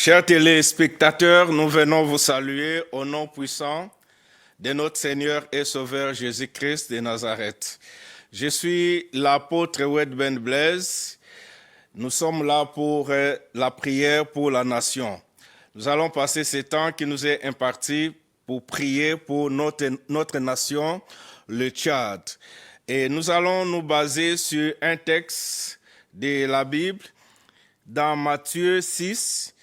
Chers téléspectateurs, nous venons vous saluer au nom puissant de notre Seigneur et Sauveur Jésus-Christ de Nazareth. Je suis l'apôtre Wed Ben Blaise. Nous sommes là pour la prière pour la nation. Nous allons passer ce temps qui nous est imparti pour prier pour notre nation, le Tchad. Et nous allons nous baser sur un texte de la Bible dans Matthieu 6,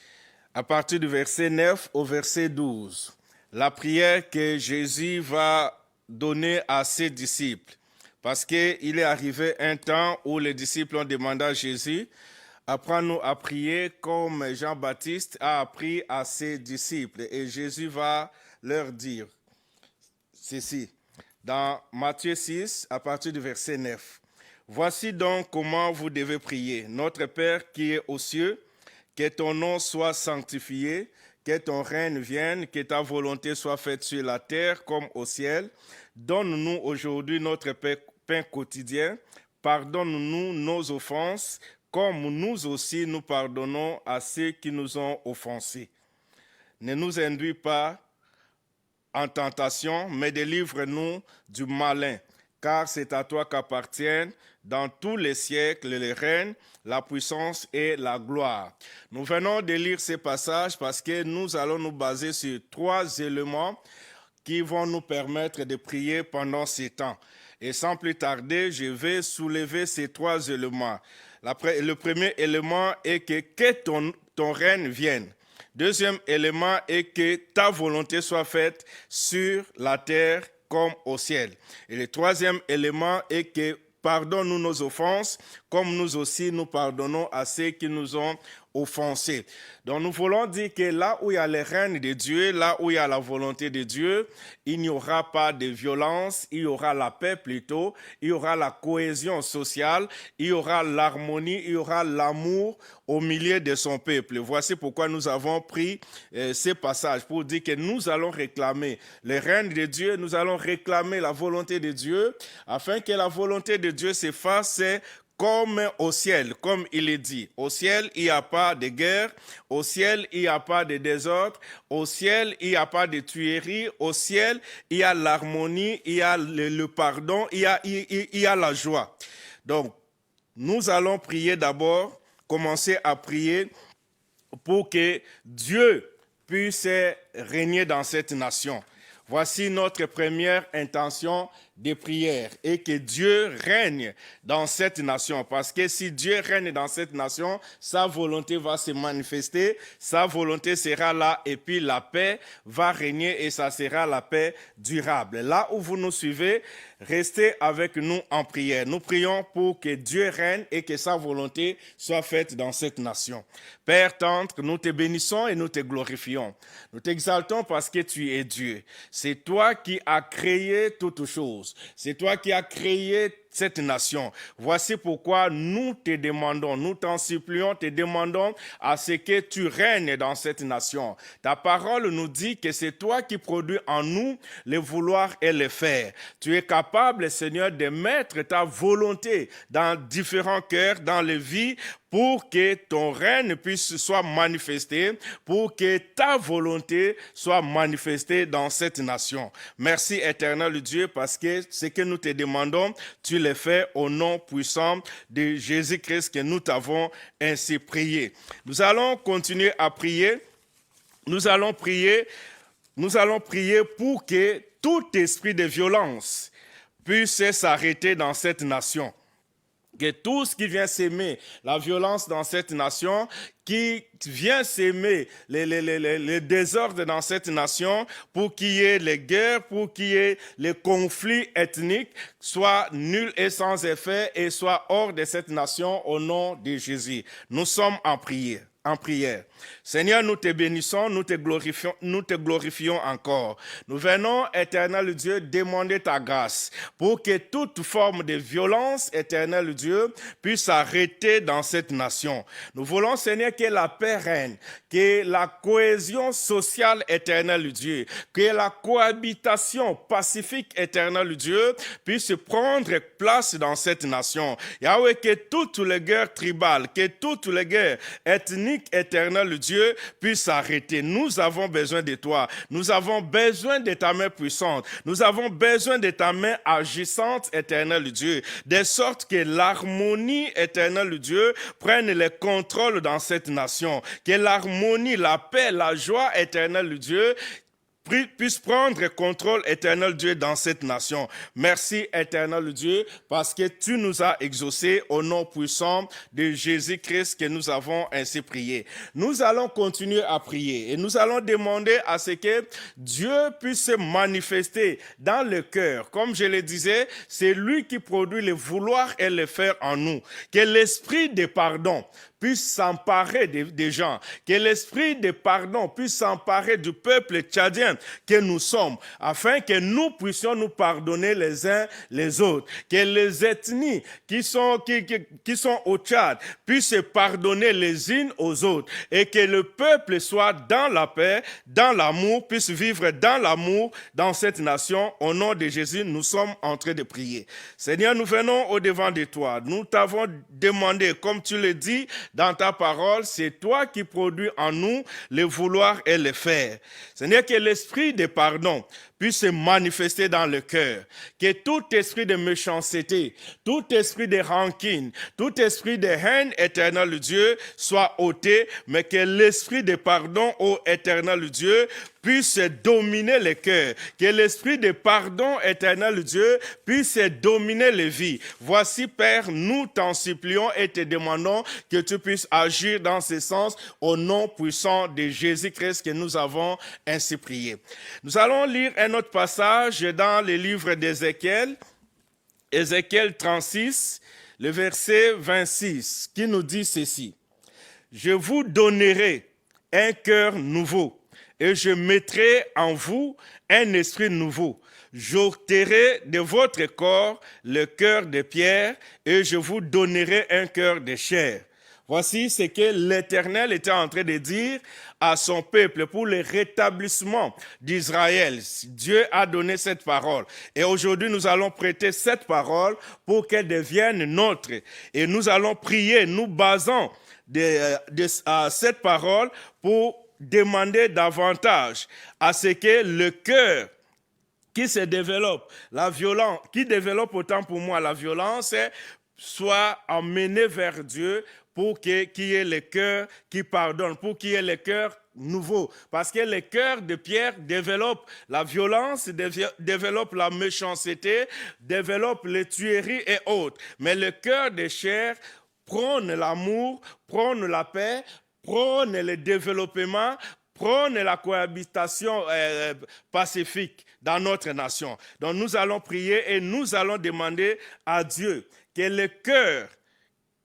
à partir du verset 9 au verset 12. La prière que Jésus va donner à ses disciples. Parce qu'il est arrivé un temps où les disciples ont demandé à Jésus, apprends-nous à prier comme Jean-Baptiste a appris à ses disciples. Et Jésus va leur dire ceci, dans Matthieu 6, à partir du verset 9. Voici donc comment vous devez prier. Notre Père qui est aux cieux, que ton nom soit sanctifié, que ton règne vienne, que ta volonté soit faite sur la terre comme au ciel. Donne-nous aujourd'hui notre pain quotidien. Pardonne-nous nos offenses, comme nous aussi nous pardonnons à ceux qui nous ont offensés. Ne nous induis pas en tentation, mais délivre-nous du malin, car c'est à toi qu'appartiennent dans tous les siècles les règnes, la puissance et la gloire. Nous venons de lire ces passages parce que nous allons nous baser sur 3 éléments qui vont nous permettre de prier pendant ces temps. Et sans plus tarder, je vais soulever ces 3 éléments. Le premier élément est que ton règne vienne. Deuxième élément est que ta volonté soit faite sur la terre comme au ciel. Et le troisième élément est que pardonne-nous nos offenses, comme nous aussi nous pardonnons à ceux qui nous ont offensés. Donc nous voulons dire que là où il y a le règne de Dieu, là où il y a la volonté de Dieu, il n'y aura pas de violence, il y aura la paix plutôt, il y aura la cohésion sociale, il y aura l'harmonie, il y aura l'amour au milieu de son peuple. Voici pourquoi nous avons pris ces passages pour dire que nous allons réclamer le règne de Dieu, nous allons réclamer la volonté de Dieu, afin que la volonté de Dieu se fasse comme au ciel, comme il est dit. Au ciel, il n'y a pas de guerre. Au ciel, il n'y a pas de désordre. Au ciel, il n'y a pas de tuerie. Au ciel, il y a l'harmonie, il y a le pardon, il y a la joie. Donc, nous allons prier d'abord, commencer à prier pour que Dieu puisse régner dans cette nation. Voici notre première intention de prière et que Dieu règne dans cette nation. Parce que si Dieu règne dans cette nation, sa volonté va se manifester, sa volonté sera là et puis la paix va régner et ça sera la paix durable. Là où vous nous suivez, restez avec nous en prière. Nous prions pour que Dieu règne et que sa volonté soit faite dans cette nation. Père tendre, nous te bénissons et nous te glorifions. Nous t'exaltons parce que tu es Dieu. C'est toi qui as créé toutes choses. C'est toi qui as créé cette nation. Voici pourquoi nous te demandons, nous t'en supplions, te demandons à ce que tu règnes dans cette nation. Ta parole nous dit que c'est toi qui produis en nous le vouloir et le faire. Tu es capable, Seigneur, de mettre ta volonté dans différents cœurs, dans les vies, pour que ton règne puisse soit manifesté, pour que ta volonté soit manifestée dans cette nation. Merci, éternel Dieu, parce que ce que nous te demandons, tu le fais au nom puissant de Jésus-Christ que nous t'avons ainsi prié. Nous allons continuer à prier. Nous allons prier pour que tout esprit de violence puisse s'arrêter dans cette nation. Que tout ce qui vient s'aimer la violence dans cette nation, qui vient s'aimer les désordres dans cette nation, pour qu'il y ait les guerres, pour qu'il y ait les conflits ethniques, soit nuls et sans effet et soit hors de cette nation au nom de Jésus. Nous sommes en prière. Seigneur, nous te bénissons, nous te glorifions encore. Nous venons, éternel Dieu, demander ta grâce pour que toute forme de violence, éternel Dieu, puisse s'arrêter dans cette nation. Nous voulons, Seigneur, que la paix règne, que la cohésion sociale, éternel Dieu, que la cohabitation pacifique, éternel Dieu, puisse prendre place dans cette nation. Yahweh, que toutes les guerres tribales, que toutes les guerres ethniques, unique, éternel Dieu, puisse s'arrêter. Nous avons besoin de toi. Nous avons besoin de ta main puissante. Nous avons besoin de ta main agissante, éternel Dieu, de sorte que l'harmonie, éternel Dieu, prenne le contrôle dans cette nation. Que l'harmonie, la paix, la joie, éternel Dieu, puisse prendre contrôle, éternel Dieu, dans cette nation. Merci, éternel Dieu, parce que tu nous as exaucés au nom puissant de Jésus-Christ que nous avons ainsi prié. Nous allons continuer à prier et nous allons demander à ce que Dieu puisse se manifester dans le cœur. Comme je le disais, c'est lui qui produit le vouloir et le faire en nous. Que l'esprit de pardon puisse s'emparer des gens, que l'esprit de pardon puisse s'emparer du peuple tchadien que nous sommes, afin que nous puissions nous pardonner les uns les autres, que les ethnies qui sont au Tchad puissent se pardonner les unes aux autres, et que le peuple soit dans la paix, dans l'amour, puisse vivre dans l'amour dans cette nation. Au nom de Jésus, nous sommes en train de prier. Seigneur, nous venons au-devant de toi. Nous t'avons demandé, comme tu le dis, dans ta parole, c'est toi qui produis en nous le vouloir et le faire. Seigneur, que l'esprit de pardon puisse se manifester dans le cœur. Que tout esprit de méchanceté, tout esprit de rancune, tout esprit de haine, éternel Dieu, soit ôté, mais que l'esprit de pardon, ô éternel Dieu, puisse dominer le cœur. Que l'esprit de pardon, éternel Dieu, puisse dominer les vies. Voici, Père, nous t'en supplions et te demandons que tu puisses agir dans ce sens au nom puissant de Jésus-Christ que nous avons ainsi prié. Nous allons lire un autre passage dans le livre d'Ézéchiel, Ézéchiel 36, le verset 26, qui nous dit ceci. « Je vous donnerai un cœur nouveau, et je mettrai en vous un esprit nouveau. J'ôterai de votre corps le cœur de pierre, et je vous donnerai un cœur de chair. » Voici ce que l'Éternel était en train de dire à son peuple pour le rétablissement d'Israël. Dieu a donné cette parole. Et aujourd'hui, nous allons prêter cette parole pour qu'elle devienne nôtre. Et nous allons prier, nous basant à cette parole pour demander davantage à ce que le cœur qui se développe, la violence, qui développe autant pour moi la violence, soit emmené vers Dieu pour qu'il y ait le cœur qui pardonne, pour qu'il y ait le cœur nouveau. Parce que le cœur de Pierre développe la violence, développe la méchanceté, développe les tueries et autres. Mais le cœur de chair prône l'amour, prône la paix, prône le développement, prône la cohabitation pacifique dans notre nation. Donc nous allons prier et nous allons demander à Dieu que le cœur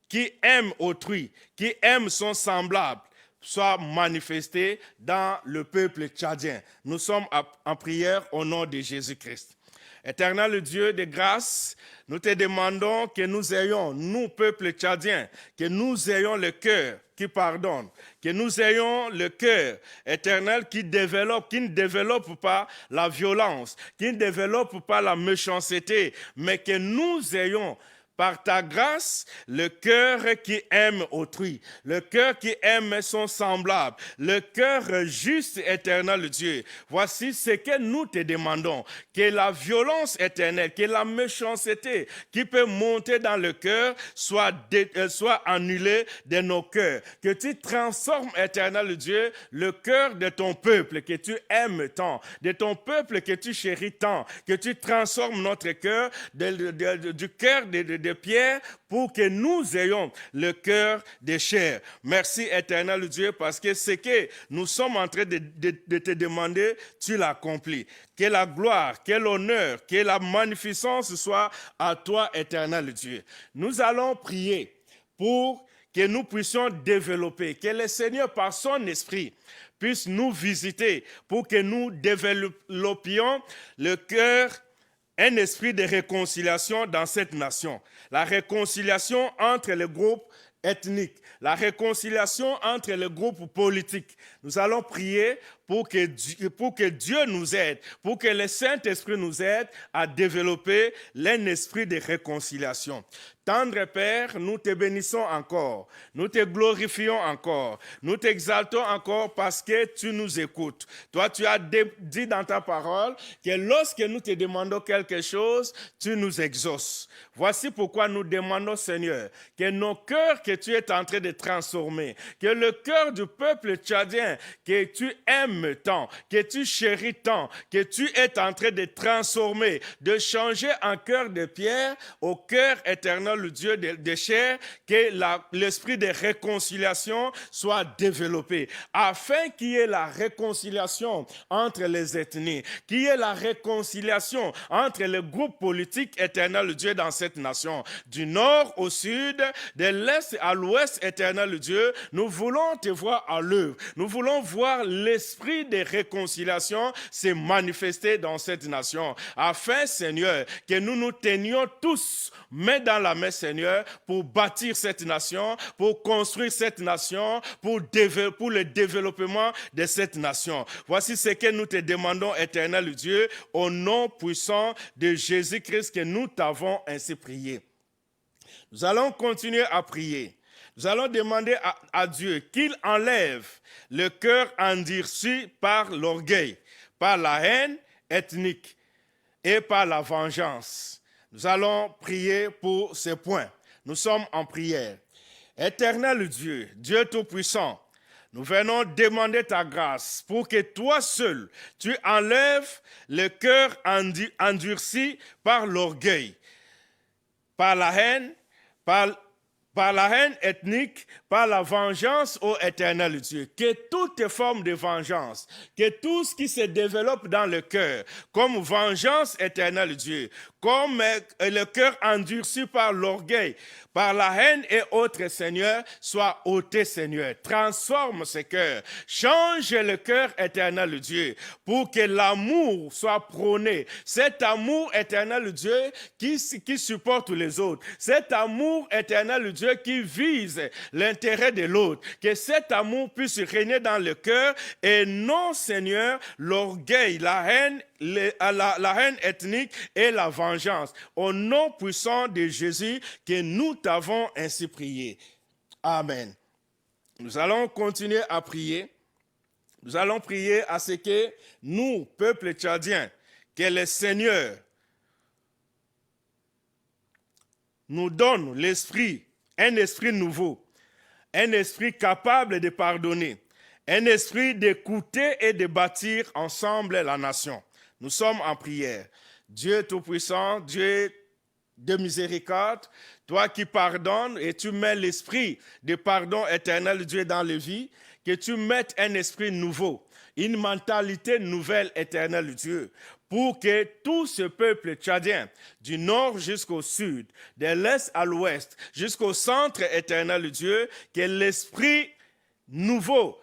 qui aime autrui, qui aime son semblable, soit manifesté dans le peuple tchadien. Nous sommes en prière au nom de Jésus-Christ. Éternel Dieu de grâce, nous te demandons que nous ayons, nous, peuple tchadien, que nous ayons le cœur qui pardonne, que nous ayons le cœur éternel qui ne développe pas la violence, qui ne développe pas la méchanceté, mais que nous ayons par ta grâce, le cœur qui aime autrui, le cœur qui aime son semblable, le cœur juste éternel Dieu. Voici ce que nous te demandons, que la violence éternelle, que la méchanceté qui peut monter dans le cœur soit annulée de nos cœurs. Que tu transformes, éternel Dieu, le cœur de ton peuple que tu aimes tant, de ton peuple que tu chéris tant, que tu transformes notre cœur du cœur de pierre pour que nous ayons le cœur de chair. Merci éternel Dieu parce que ce que nous sommes en train de te demander, tu l'accomplis. Que la gloire, que l'honneur, que la magnificence soit à toi éternel Dieu. Nous allons prier pour que nous puissions développer, que le Seigneur par son esprit puisse nous visiter pour que nous développions le cœur, un esprit de réconciliation dans cette nation. La réconciliation entre les groupes ethniques, la réconciliation entre les groupes politiques. Nous allons prier pour que Dieu nous aide, pour que le Saint-Esprit nous aide à développer un esprit de réconciliation. Tendre Père, nous te bénissons encore, nous te glorifions encore, nous t'exaltons encore parce que tu nous écoutes. Toi, tu as dit dans ta parole que lorsque nous te demandons quelque chose, tu nous exauces. Voici pourquoi nous demandons, Seigneur, que nos cœurs que tu es en train de transformer, que le cœur du peuple tchadien que tu aimes tant, que tu chéris tant, que tu es en train de transformer, de changer un cœur de pierre au cœur éternel, le Dieu de chair, que l'esprit de réconciliation soit développé, afin qu'il y ait la réconciliation entre les ethnies, qu'il y ait la réconciliation entre les groupes politiques éternel, le Dieu dans cette nation, du nord au sud, de l'est à l'ouest, éternel, le Dieu. Nous voulons te voir à l'œuvre, nous voulons voir l'esprit de réconciliation se manifester dans cette nation, afin, Seigneur, que nous nous tenions tous main dans la main, Seigneur, pour bâtir cette nation, pour construire cette nation, pour le développement de cette nation. Voici ce que nous te demandons, éternel Dieu, au nom puissant de Jésus-Christ, que nous t'avons ainsi prié. Nous allons continuer à prier. Nous allons demander à Dieu qu'il enlève le cœur endurci par l'orgueil, par la haine ethnique et par la vengeance. Nous allons prier pour ces points. Nous sommes en prière. Éternel Dieu, Dieu Tout-Puissant, nous venons demander ta grâce pour que toi seul, tu enlèves le cœur endurci par l'orgueil, par la haine, par la haine ethnique, par la vengeance, ô éternel Dieu. Que toute forme de vengeance, que tout ce qui se développe dans le cœur, comme vengeance, éternel Dieu, comme le cœur endurci par l'orgueil, par la haine et autres, Seigneur, soit ôté, Seigneur. Transforme ce cœur. Change le cœur, éternel Dieu, pour que l'amour soit prôné. Cet amour, éternel Dieu, qui supporte les autres. Cet amour, éternel Dieu, qui vise l'intérêt de l'autre. Que cet amour puisse régner dans le cœur et non, Seigneur, l'orgueil, la haine ethnique et la vengeance. Au nom puissant de Jésus, que nous t'avons ainsi prié. Amen. Nous allons continuer à prier. Nous allons prier à ce que nous, peuple tchadien, que le Seigneur nous donne l'esprit, un esprit nouveau, un esprit capable de pardonner, un esprit d'écouter et de bâtir ensemble la nation. Nous sommes en prière. Dieu Tout-Puissant, Dieu de miséricorde, toi qui pardonnes et tu mets l'esprit de pardon éternel, Dieu, dans les vies, que tu mettes un esprit nouveau, une mentalité nouvelle, éternel Dieu, pour que tout ce peuple tchadien, du nord jusqu'au sud, de l'est à l'ouest, jusqu'au centre, éternel Dieu, que l'esprit nouveau,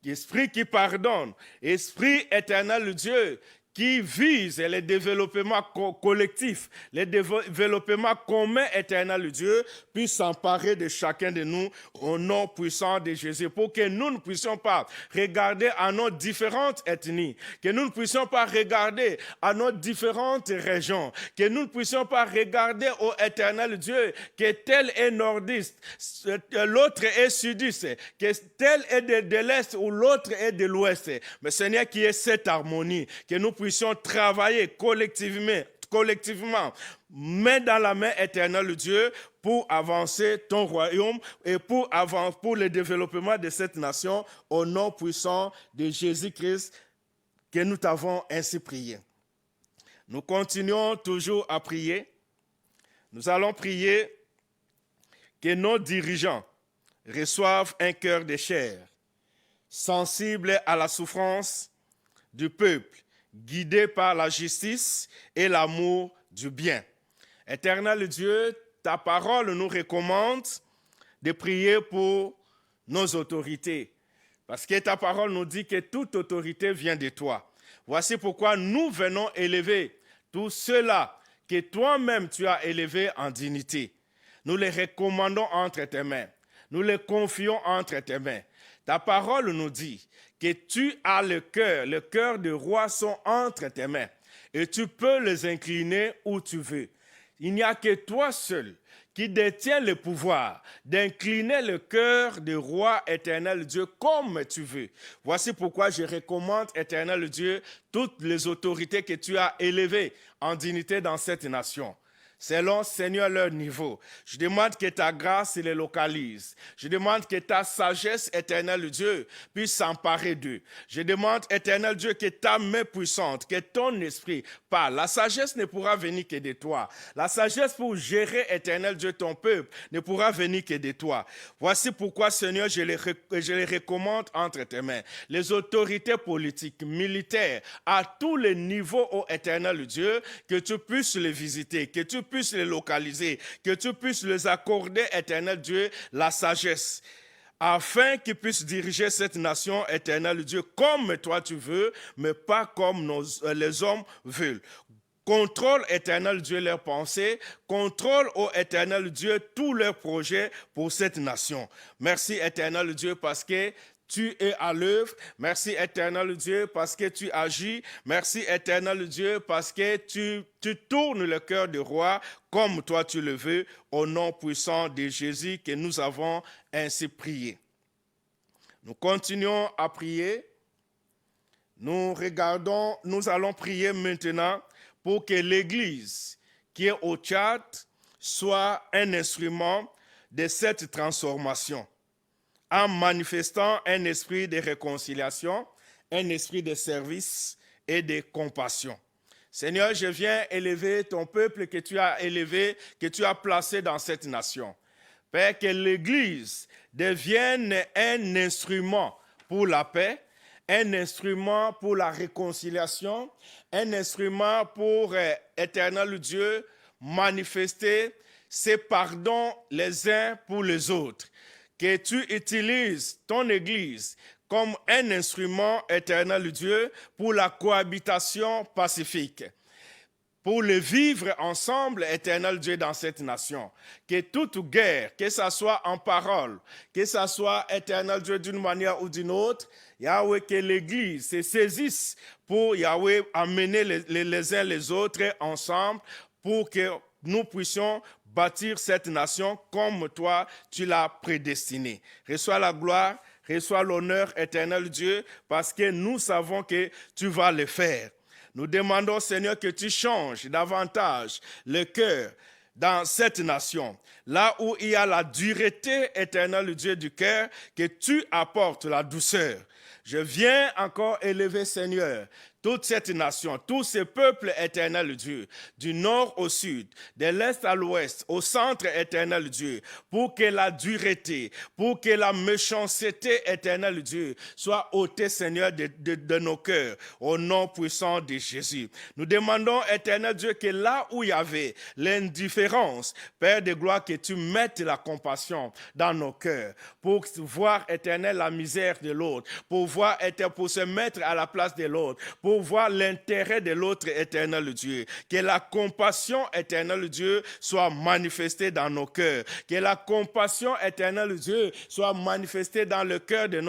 l'esprit qui pardonne, esprit éternel Dieu, qui vise le développement collectif, le développement commun éternel Dieu, puisse s'emparer de chacun de nous au nom puissant de Jésus, pour que nous ne puissions pas regarder à nos différentes ethnies, que nous ne puissions pas regarder à nos différentes régions, que nous ne puissions pas regarder au éternel Dieu, que tel est nordiste, l'autre est sudiste, que tel est de l'est ou l'autre est de l'ouest. Mais Seigneur, qu'il y ait cette harmonie, que nous puissions travailler collectivement, main dans la main, éternel Dieu, pour avancer ton royaume et pour le développement de cette nation, au nom puissant de Jésus-Christ, que nous t'avons ainsi prié. Nous continuons toujours à prier. Nous allons prier que nos dirigeants reçoivent un cœur de chair, sensible à la souffrance du peuple, guidé par la justice et l'amour du bien. Éternel Dieu, ta parole nous recommande de prier pour nos autorités, parce que ta parole nous dit que toute autorité vient de toi. Voici pourquoi nous venons élever tous ceux-là que toi-même tu as élevés en dignité. Nous les recommandons entre tes mains. nous les confions entre tes mains. Ta parole nous dit que tu as le cœur des rois sont entre tes mains et tu peux les incliner où tu veux. Il n'y a que toi seul qui détiens le pouvoir d'incliner le cœur du roi éternel Dieu comme tu veux. Voici pourquoi je recommande, éternel Dieu, toutes les autorités que tu as élevées en dignité dans cette nation. Selon, Seigneur, leur niveau. Je demande que ta grâce les localise. Je demande que ta sagesse, éternel Dieu, puisse s'emparer d'eux. Je demande, éternel Dieu, que ta main puissante, que ton esprit parle. La sagesse ne pourra venir que de toi. La sagesse pour gérer, éternel Dieu, ton peuple, ne pourra venir que de toi. Voici pourquoi, Seigneur, je les recommande entre tes mains. Les autorités politiques, militaires, à tous les niveaux, ô éternel Dieu, que tu puisses les visiter, que tu puisses les localiser, que tu puisses les accorder, éternel Dieu, la sagesse, afin qu'ils puissent diriger cette nation, éternel Dieu, comme toi tu veux, mais pas comme les hommes veulent. Contrôle, éternel Dieu, leurs pensées. Contrôle, ô éternel Dieu, tous leurs projets pour cette nation. Merci, éternel Dieu, parce que tu es à l'œuvre. Merci, éternel Dieu, parce que tu agis. Merci, éternel Dieu, parce que tu tournes le cœur du roi comme toi tu le veux, au nom puissant de Jésus que nous avons ainsi prié. Nous continuons à prier. Nous allons prier maintenant pour que l'Église qui est au Tchad soit un instrument de cette transformation, en manifestant un esprit de réconciliation, un esprit de service et de compassion. Seigneur, je viens élever ton peuple que tu as élevé, que tu as placé dans cette nation. Père, que l'Église devienne un instrument pour la paix, un instrument pour la réconciliation, un instrument pour, éternel Dieu, manifester ses pardons les uns pour les autres. Que tu utilises ton Église comme un instrument, éternel Dieu, pour la cohabitation pacifique, pour le vivre ensemble, éternel Dieu, dans cette nation. Que toute guerre, que ce soit en parole, que ce soit, éternel Dieu, d'une manière ou d'une autre, Yahweh, que l'Église se saisisse pour, Yahweh, amener les uns les autres ensemble pour que nous puissions bâtir cette nation comme toi, tu l'as prédestinée. Reçois la gloire, reçois l'honneur, éternel Dieu, parce que nous savons que tu vas le faire. Nous demandons, Seigneur, que tu changes davantage le cœur dans cette nation. Là où il y a la dureté, éternelle Dieu du cœur, que tu apportes la douceur. Je viens encore élever, Seigneur, toute cette nation, tous ces peuples, éternel Dieu, du nord au sud, de l'est à l'ouest, au centre, éternel Dieu, pour que la dureté, pour que la méchanceté, éternel Dieu, soit ôtée, Seigneur, de nos cœurs, au nom puissant de Jésus. Nous demandons, éternel Dieu, que là où il y avait l'indifférence, Père de gloire, que tu mettes la compassion dans nos cœurs, pour voir, éternel, la misère de l'autre, pour se mettre à la place de l'autre, pour voir l'intérêt de l'autre, éternel Dieu. Que la compassion, éternel Dieu, soit manifestée dans nos cœurs. Que la compassion, éternel Dieu, soit manifestée dans le cœur de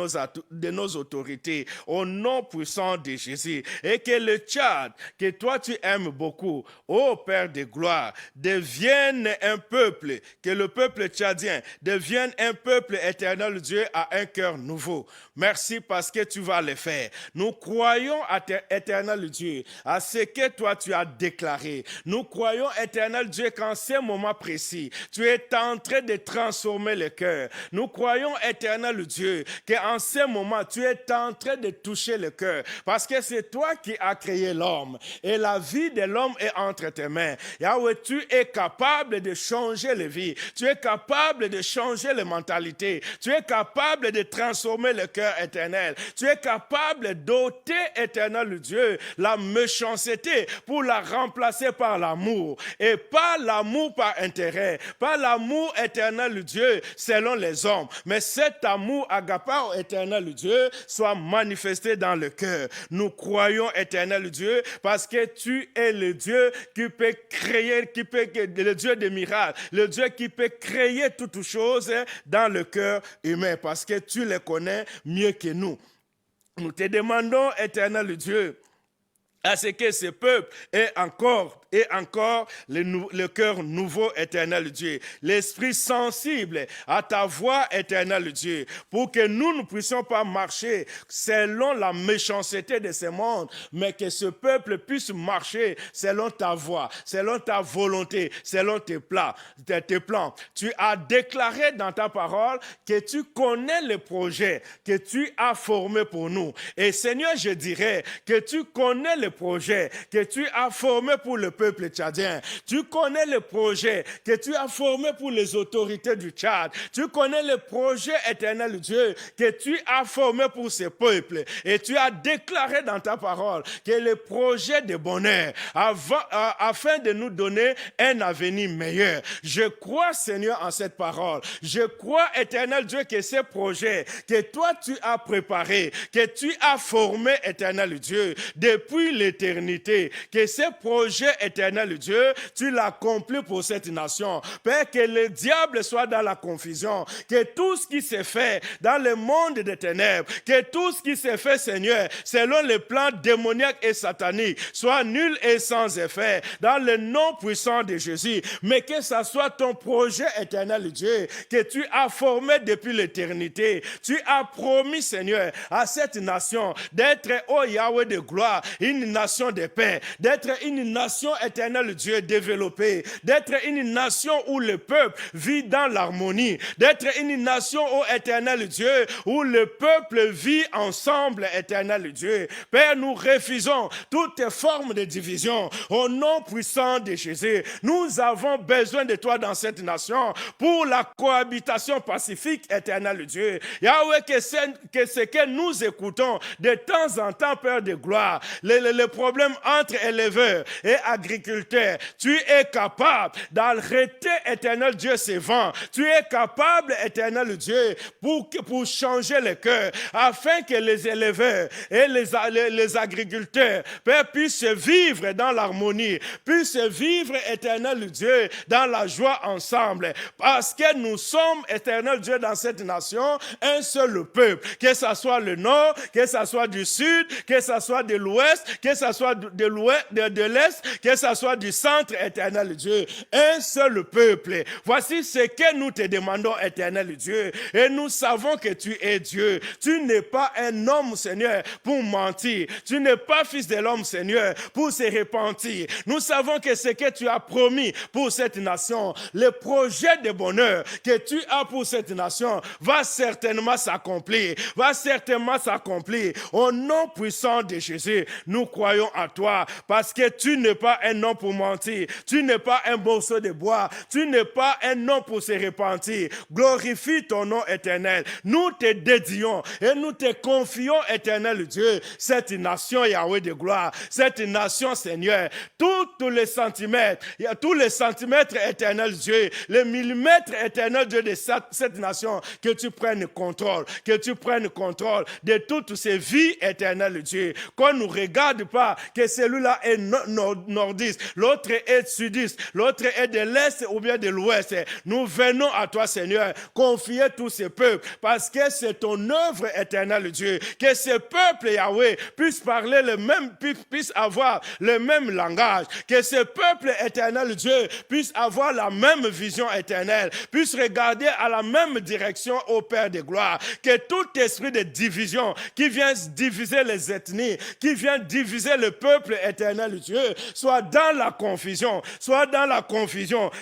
nos autorités. Au nom puissant de Jésus. Et que le Tchad, que toi tu aimes beaucoup, ô Père de gloire, devienne un peuple, que le peuple tchadien devienne un peuple, éternel Dieu, à un cœur nouveau. Merci parce que tu vas le faire. Nous croyons à éternel Dieu, à ce que toi tu as déclaré. Nous croyons, éternel Dieu, qu'en ces moments précis, tu es en train de transformer le cœur. Nous croyons, éternel Dieu, qu'en ces moments, tu es en train de toucher le cœur, parce que c'est toi qui as créé l'homme, et la vie de l'homme est entre tes mains. Yahweh, tu es capable de changer les vies, tu es capable de changer les mentalités, tu es capable de transformer le cœur éternel, tu es capable d'ôter, éternel Dieu, la méchanceté pour la remplacer par l'amour. Et pas l'amour par intérêt, pas l'amour éternel Dieu selon les hommes, mais cet amour agapao éternel Dieu soit manifesté dans le cœur. Nous croyons éternel Dieu parce que tu es le Dieu qui peut créer, le Dieu des miracles, le Dieu qui peut créer toutes choses dans le cœur humain parce que tu les connais mieux que nous. Nous te demandons, éternel Dieu, à ce que ce peuple ait encore le cœur nouveau, éternel Dieu, l'esprit sensible à ta voix, éternel Dieu, pour que nous ne puissions pas marcher selon la méchanceté de ce monde, mais que ce peuple puisse marcher selon ta voix, selon ta volonté, selon tes plans. Tu as déclaré dans ta parole que tu connais les projets que tu as formés pour nous. Et Seigneur, je dirais que tu connais les projets que tu as formés pour le peuple tchadien. Tu connais les projets que tu as formés pour les autorités du Tchad. Tu connais les projets, éternel Dieu, que tu as formés pour ce peuple. Et tu as déclaré dans ta parole que les projets de bonheur, afin de nous donner un avenir meilleur. Je crois, Seigneur, en cette parole. Je crois, éternel Dieu, que ces projets que toi tu as préparés, que tu as formés, éternel Dieu, depuis l'éternité, que ces projets, éternel Dieu, tu l'accomplis pour cette nation. Père, que le diable soit dans la confusion, que tout ce qui s'est fait dans le monde des ténèbres, que tout ce qui s'est fait, Seigneur, selon les plans démoniaques et sataniques, soit nul et sans effet, dans le nom puissant de Jésus. Mais que ça soit ton projet, éternel Dieu, que tu as formé depuis l'éternité. Tu as promis, Seigneur, à cette nation d'être, ô Yahweh de gloire, une nation de paix, d'être une nation, éternelle Dieu, développée, d'être une nation où le peuple vit dans l'harmonie, d'être une nation, ô éternel Dieu, où le peuple vit ensemble, éternel Dieu. Père, nous refusons toutes formes de division au nom puissant de Jésus. Nous avons besoin de toi dans cette nation pour la cohabitation pacifique, éternel Dieu. Yahweh, que ce que nous écoutons de temps en temps, Père de gloire, les problèmes entre éleveurs et agriculteurs, tu es capable d'arrêter, éternel Dieu, ces vents. Tu es capable, éternel Dieu, pour changer le cœur, afin que les éleveurs et les agriculteurs, Père, puissent vivre dans l'harmonie, puissent vivre, éternel Dieu, dans la joie ensemble, parce que nous sommes, éternel Dieu, dans cette nation, un seul peuple, que ce soit le nord, que ce soit du sud, que ce soit de l'ouest, que ce soit de l'est, que ce soit du centre, éternel Dieu, un seul peuple. Voici ce que nous te demandons, éternel Dieu, et nous savons que tu es Dieu. Tu n'es pas un homme, Seigneur, pour mentir. Tu n'es pas fils de l'homme, Seigneur, pour se repentir. Nous savons que ce que tu as promis pour cette nation, le projet de bonheur que tu as pour cette nation, va certainement s'accomplir, Au nom puissant de Jésus, nous croyons à toi, parce que tu n'es pas un homme pour mentir, tu n'es pas un morceau de bois, tu n'es pas un homme pour se repentir. Glorifie ton nom éternel. Nous te dédions et nous te confions, éternel Dieu, cette nation, Yahweh de gloire, cette nation, Seigneur, tous les centimètres, éternel Dieu, les millimètres, éternel Dieu, de cette nation, que tu prennes contrôle, de toutes ces vies, éternel Dieu, qu'on ne regarde pas que celui-là est nordiste, l'autre est sudiste, l'autre est de l'est ou bien de l'ouest. Nous venons à toi, Seigneur, confier tous ces peuples, parce que c'est ton œuvre, éternel Dieu, que ces peuples, Yahweh, puissent parler puissent avoir le même langage, que ces peuples, éternel Dieu, puissent avoir la même vision éternelle, puissent regarder à la même direction au Père de gloire, que tout esprit de division qui vient diviser les ethnies, qui vient diviser le peuple, éternel Dieu, soit dans la confusion,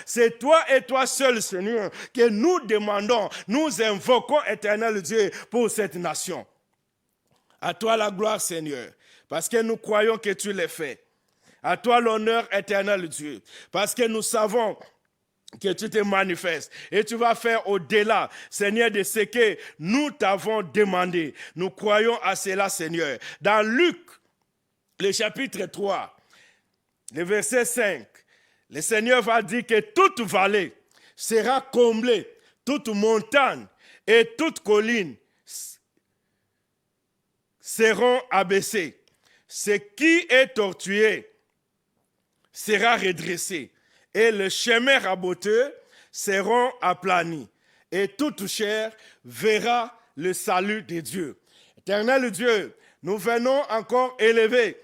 C'est toi et toi seul, Seigneur, que nous demandons, nous invoquons, éternel Dieu, pour cette nation. À toi la gloire, Seigneur, parce que nous croyons que tu l'as fait. À toi l'honneur, éternel Dieu, parce que nous savons que tu te manifestes et tu vas faire au-delà, Seigneur, de ce que nous t'avons demandé. Nous croyons à cela, Seigneur. Dans Luc, le chapitre 3, le verset 5, le Seigneur va dire que toute vallée sera comblée, toute montagne et toute colline seront abaissées. Ce qui est tortué sera redressé, et le chemin raboteux seront aplanis, et toute chair verra le salut de Dieu. Éternel Dieu, nous venons encore élever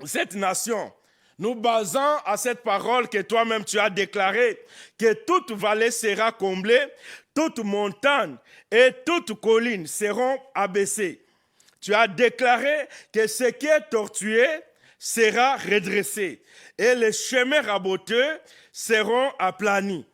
cette nation, nous basant à cette parole que toi-même tu as déclarée, que toute vallée sera comblée, toute montagne et toute colline seront abaissées. Tu as déclaré que ce qui est tortué sera redressé, et les chemins raboteux seront aplanis,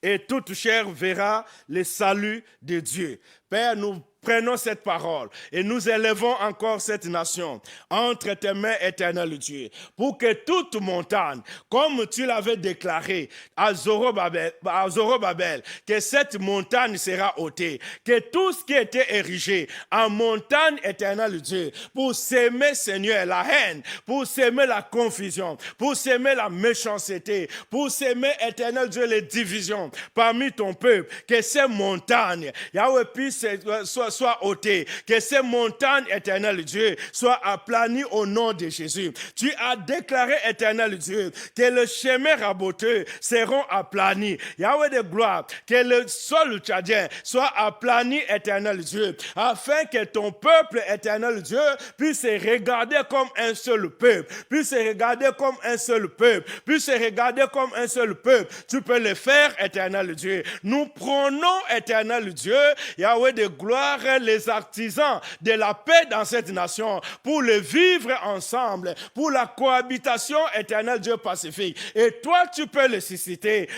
et toute chair verra le salut de Dieu. Père, nous prenons cette parole et nous élevons encore cette nation entre tes mains, éternel Dieu, pour que toute montagne, comme tu l'avais déclaré à Zorobabel, que cette montagne sera ôtée, que tout ce qui était érigé en montagne, éternel Dieu, pour s'aimer, Seigneur, la haine, pour s'aimer la confusion, pour s'aimer la méchanceté, pour s'aimer, éternel Dieu, les divisions parmi ton peuple, que ces montagnes, Yahweh, puissent soit ôté, que ces montagnes, éternel Dieu, soient aplanies au nom de Jésus. Tu as déclaré, éternel Dieu, que le chemin raboteux seront aplanis. Yahweh de gloire, que le sol tchadien soit aplani, éternel Dieu, afin que ton peuple, éternel Dieu, puisse se regarder comme un seul peuple, puisse se regarder comme un seul peuple, puisse se regarder comme un seul peuple. Tu peux le faire, éternel Dieu. Nous prenons, éternel Dieu, Yahweh de gloire, les artisans de la paix dans cette nation, pour le vivre ensemble, pour la cohabitation, éternel Dieu pacifique. Et toi, tu peux le susciter,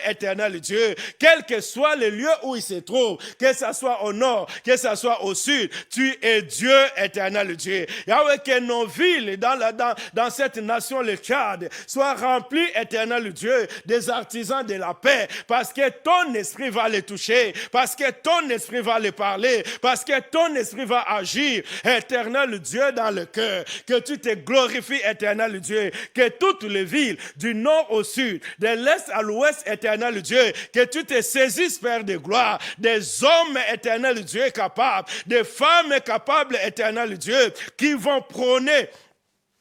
éternel Dieu, quel que soit le lieu où il se trouve, que ce soit au nord, que ce soit au sud, tu es Dieu, éternel Dieu. Yahweh, que nos villes dans cette nation, le Tchad, soient remplies, éternel Dieu, des artisans de la paix, parce que ton esprit va les toucher, parce que ton esprit va les parler, parce que ton esprit va agir, éternel Dieu, dans le cœur. Que tu te glorifies, éternel Dieu, que toutes les villes, du nord au sud, de l'est à l'ouest, éternel Dieu, que tu te saisisses, Père de gloire, des hommes, éternel Dieu, capables, des femmes capables, éternel Dieu, qui vont prôner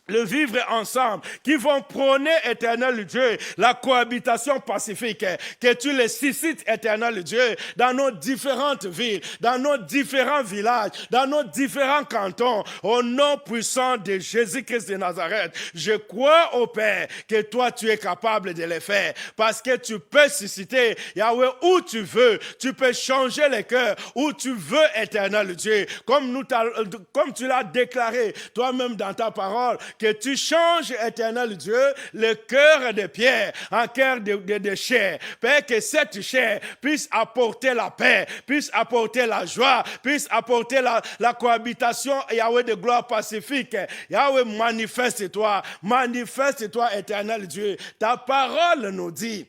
le vivre ensemble, qui vont prôner, éternel Dieu, la cohabitation pacifique, que tu les suscites, éternel Dieu, dans nos différentes villes, dans nos différents villages, dans nos différents cantons, au nom puissant de Jésus-Christ de Nazareth. Je crois au Père que toi tu es capable de le faire, parce que tu peux susciter, Yahweh, où tu veux, tu peux changer les cœurs, où tu veux, éternel Dieu, comme tu l'as déclaré toi-même dans ta parole, que tu changes, éternel Dieu, le cœur de pierre en cœur de chair. Père, que cette chair puisse apporter la paix, puisse apporter la joie, puisse apporter la cohabitation, Yahweh, de gloire pacifique. Yahweh, manifeste-toi, éternel Dieu. Ta parole nous dit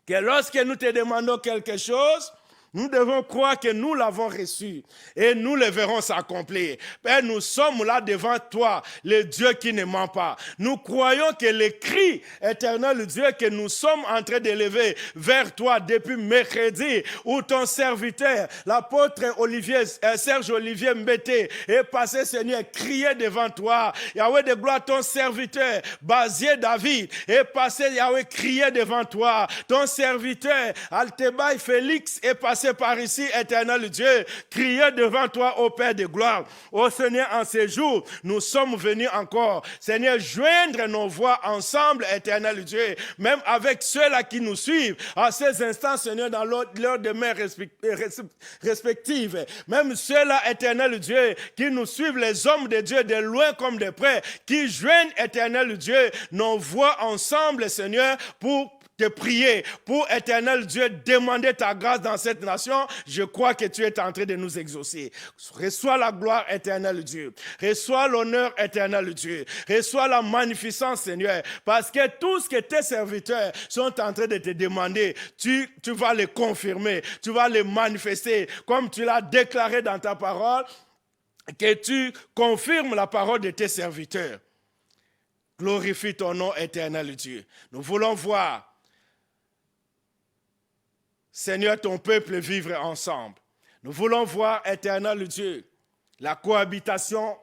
que lorsque nous te demandons quelque chose, nous devons croire que nous l'avons reçu et nous le verrons s'accomplir. Père, nous sommes là devant toi, le Dieu qui ne ment pas. Nous croyons que les cris, éternel Dieu, que nous sommes en train d'élever vers toi depuis mercredi, où ton serviteur, l'apôtre Serge Olivier Mbete, est passé, Seigneur, crier devant toi. Yahweh de gloire, ton serviteur, Basier David, est passé, Yahweh, crier devant toi. Ton serviteur, Altebaï Félix, est passé par ici, éternel Dieu, crier devant toi, ô Père de gloire. Ô Seigneur, en ces jours, nous sommes venus encore, Seigneur, joindre nos voix ensemble, éternel Dieu, même avec ceux-là qui nous suivent, à ces instants, Seigneur, dans leur demeure respective, même ceux-là, éternel Dieu, qui nous suivent, les hommes de Dieu, de loin comme de près, qui joignent, éternel Dieu, nos voix ensemble, Seigneur, pour te prier, pour, éternel Dieu, demander ta grâce dans cette nation. Je crois que tu es en train de nous exaucer. Reçois la gloire, éternel Dieu. Reçois l'honneur, éternel Dieu. Reçois la magnificence, Seigneur, parce que tout ce que tes serviteurs sont en train de te demander, tu vas les confirmer, tu vas les manifester, comme tu l'as déclaré dans ta parole. que tu confirmes la parole de tes serviteurs. Glorifie ton nom, éternel Dieu. Nous voulons voir, Seigneur, ton peuple vivre ensemble. Nous voulons voir, éternel Dieu, la cohabitation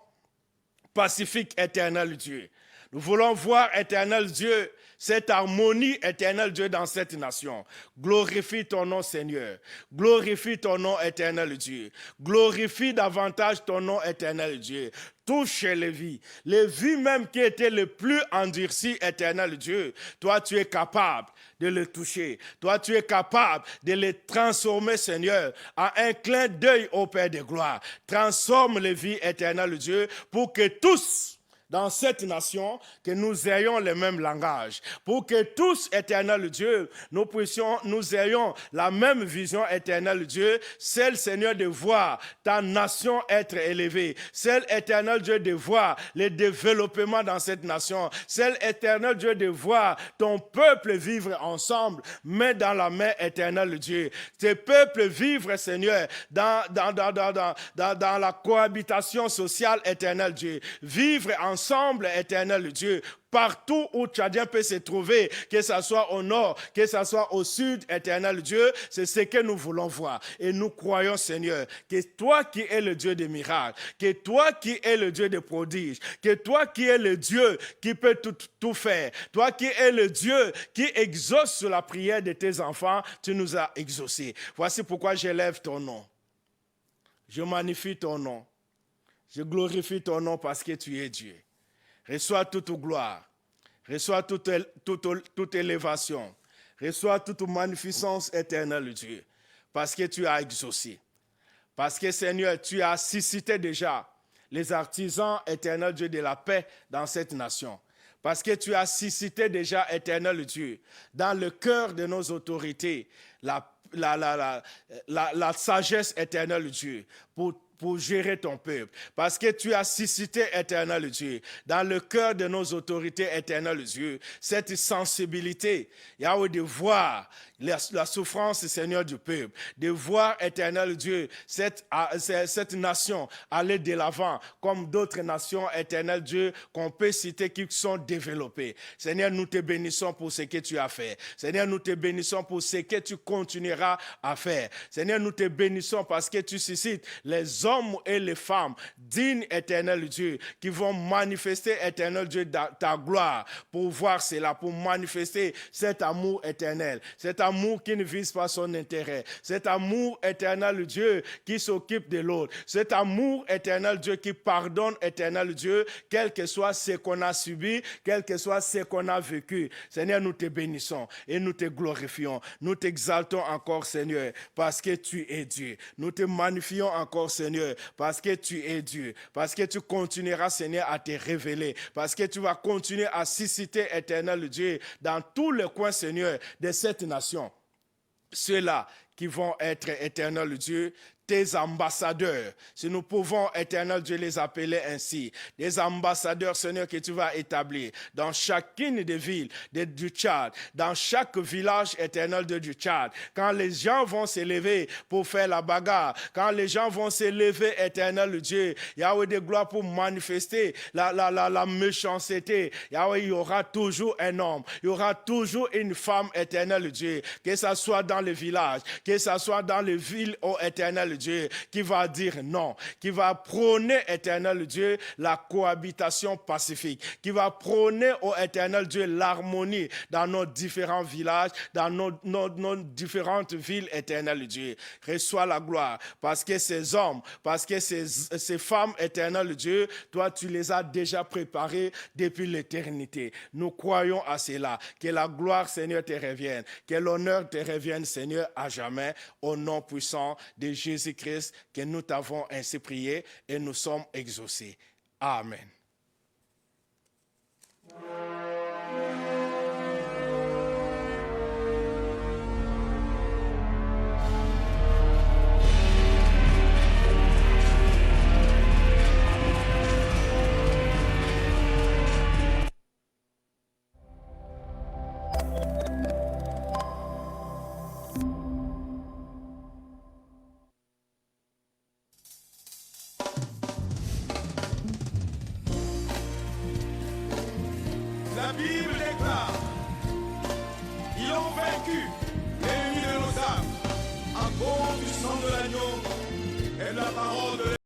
pacifique, éternel Dieu. Nous voulons voir, éternel Dieu, cette harmonie, éternel Dieu, dans cette nation. Glorifie ton nom, Seigneur. Glorifie ton nom, éternel Dieu. Glorifie davantage ton nom, éternel Dieu. Touche les vies même qui étaient les plus endurcies, éternel Dieu. Toi, tu es capable de les toucher. Toi, tu es capable de les transformer, Seigneur, en un clin d'œil au Père de gloire. Transforme les vies, éternel Dieu, pour que tous, dans cette nation, que nous ayons le même langage. Pour que tous, éternel Dieu, nous ayons la même vision, éternel Dieu, celle, Seigneur, de voir ta nation être élevée. Celle, éternel Dieu, de voir le développement dans cette nation. Celle, éternel Dieu, de voir ton peuple vivre ensemble, main dans la main, éternel Dieu. Tes peuples vivre, Seigneur, dans la cohabitation sociale, éternel Dieu. Vivre ensemble, éternel Dieu, partout où Tchadien peut se trouver, que ce soit au nord, que ce soit au sud, éternel Dieu, c'est ce que nous voulons voir. Et nous croyons, Seigneur, que toi qui es le Dieu des miracles, que toi qui es le Dieu des prodiges, que toi qui es le Dieu qui peut tout faire, toi qui es le Dieu qui exauce sur la prière de tes enfants, tu nous as exaucés. Voici pourquoi j'élève ton nom. Je magnifie ton nom. Je glorifie ton nom parce que tu es Dieu. Reçois toute gloire. Reçois toute élévation. Reçois toute magnificence éternelle, Dieu. Parce que tu as exaucé. Parce que, Seigneur, tu as suscité déjà les artisans éternels, Dieu, de la paix dans cette nation. Parce que tu as suscité déjà, éternel Dieu, dans le cœur de nos autorités, la sagesse éternelle, Dieu, pour gérer ton peuple. Parce que tu as suscité, éternel Dieu, dans le cœur de nos autorités, éternel Dieu, cette sensibilité, Yahweh, de voir la souffrance, Seigneur, du peuple, de voir, éternel Dieu, cette nation aller de l'avant, comme d'autres nations, éternel Dieu, qu'on peut citer, qui sont développées. Seigneur, nous te bénissons pour ce que tu as fait. Seigneur, nous te bénissons pour ce que tu continueras à faire. Seigneur, nous te bénissons parce que tu suscites les hommes et les femmes dignes, éternel Dieu, qui vont manifester, éternel Dieu, ta gloire, pour voir cela, pour manifester cet amour éternel, cet amour qui ne vise pas son intérêt, cet amour éternel Dieu qui s'occupe de l'autre, cet amour éternel Dieu qui pardonne, éternel Dieu, quel que soit ce qu'on a subi, quel que soit ce qu'on a vécu. Seigneur, nous te bénissons et nous te glorifions, nous t'exaltons encore, Seigneur, parce que tu es Dieu. Nous te magnifions encore, Seigneur, parce que tu es Dieu, parce que tu continueras, Seigneur, à te révéler, parce que tu vas continuer à susciter, éternel Dieu, dans tous les coins, Seigneur, de cette nation. Ceux-là qui vont être, éternel Dieu, tes ambassadeurs, si nous pouvons, éternel Dieu, les appeler ainsi, des ambassadeurs, Seigneur, que tu vas établir dans chacune des villes du Tchad, dans chaque village, éternel Dieu, du Tchad. Quand les gens vont s'élever pour faire la bagarre, quand les gens vont s'élever, éternel Dieu, Yahweh de gloire, pour manifester la méchanceté, Yahweh, il y aura toujours un homme, il y aura toujours une femme, éternel Dieu, que ce soit dans les villages, que ce soit dans les villes, ô éternel Dieu, qui va dire non, qui va prôner, éternel Dieu, la cohabitation pacifique, qui va prôner, ô éternel Dieu, l'harmonie dans nos différents villages, dans nos différentes villes, éternel Dieu. Reçois la gloire, parce que ces hommes, parce que ces femmes, éternel Dieu, toi, tu les as déjà préparés depuis l'éternité. Nous croyons à cela, que la gloire, Seigneur, te revienne, que l'honneur te revienne, Seigneur, à jamais, au nom puissant de Jésus-Christ, que nous t'avons ainsi prié et nous sommes exaucés. Amen. La Bible déclare, ils ont vaincu l'ennemi de nos âmes, à cause du sang de l'agneau et de la parole de